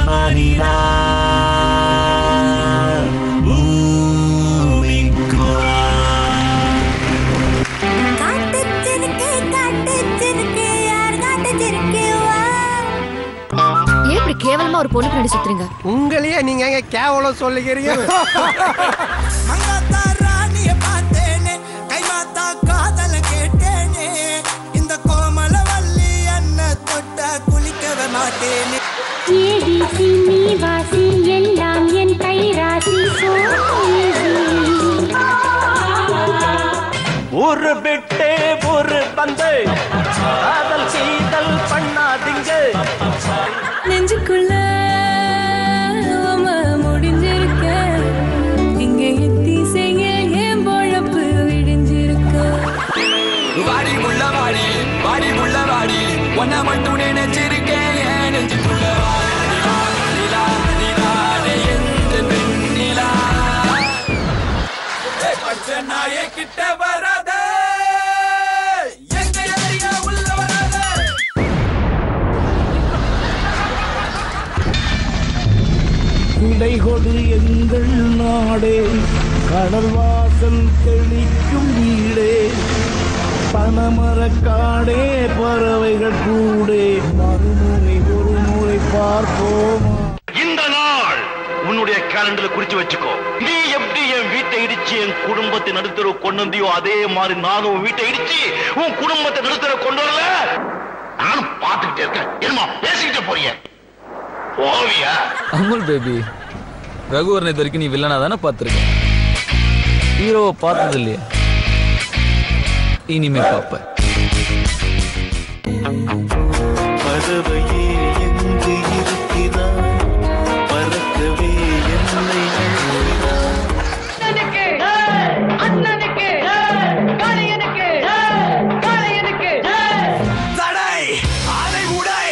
Manila. கேவலமா ஒரு பொண்ணு பின்னாடி சுத்துறீங்க. உங்களையே நீங்க எங்க கேவலம் சொல்லுகிறீங்க? மங்காத்தா ராணிய பார்த்தேனே, கைமாத்தா காதல கேட்டேனே, இந்த கோமல வள்ளி அண்ண தொட்ட குளிக்கவே மாட்டேனே. ஏடிசி நீ வாசி எல்லாம் என் கைராசி. ஒரு விட்டு ஒரு பந்து காதல் சீதல் பண்ணாதீங்க. நெஞ்சுக்குள்ள முடிஞ்சிருக்க, இங்க எத்தி செய்ய என் பொழப்பு விடிஞ்சிருக்க. வாடி முள்ள வாடி, வாடி முள்ள வாடி, ஒன்ன மட்டும் நினைச்சிருக்கேன் என் நெஞ்சுக்குள்ள. நாயே கிட்ட வராத, எங்க ஏரியா உள்ள வராத. குடை கொடு எங்கள் நாடே, கடல் வாசல் தெளிக்கும் வீடே, பனமரக்காடே பறவைகள் கூடே, மறுமுறை ஒரு முறை பார்ப்போமா. இந்த நாள் உன்னுடைய கேலண்டர்ல குறிச்சு வச்சுக்கோ. நீ எப்படி என் வீட்டை இடிச்சு என் குடும்பத்தை நடுத்தர கொண்டு வந்தியோ அதே மாதிரி நானும் வீட்டை இடிச்சு உன் குடும்பத்தை நடுத்தர கொண்டு வரல. நானும் பார்த்துக்கிட்டே இருக்கேன். என்னமா பேசிக்கிட்டே போறிய? போவியா? அமுல் பேபி, ரகுவரனை இது வரைக்கும் நீ வில்லனா தானே பார்த்துருக்க, ஹீரோவை பார்த்தது இல்லையா? இனிமே பார்ப்ப. பறவையே எங்கு இருக்கிறாய், பறக்கவே என்னை தடை அதை உடை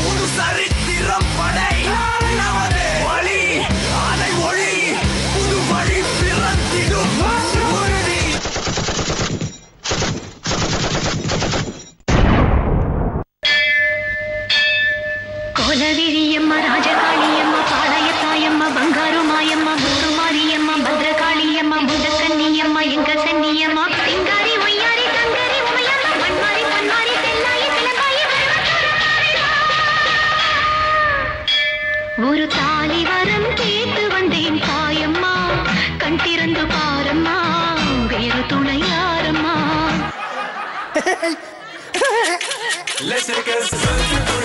ஒரு சரித்திரம் படை. வழி அதை ஒளி புது வழி பிறந்திடும். கோலவிரியம்மா, ராஜகாளியம்மா, பாளையத்தாயம்மா, பங்காரு மாயம்மா, மூடு மாரியம்மா, பத்ரகாளியம்மா, முண்டக்கன்னியம்மா, எங்க சன்னியம்மா, சிங்காரி ஒய்யாரி தங்கரி உமையம்மா, மண்மாரி பொன்மாரி தென்னாயி சிலம்பாயி ஒரு தாலி வரம் கேட்டு வந்தேன் தாயம்மா, கண் திறந்து பாரம்மா, வேறு துணை யாரம்மா. Let's take a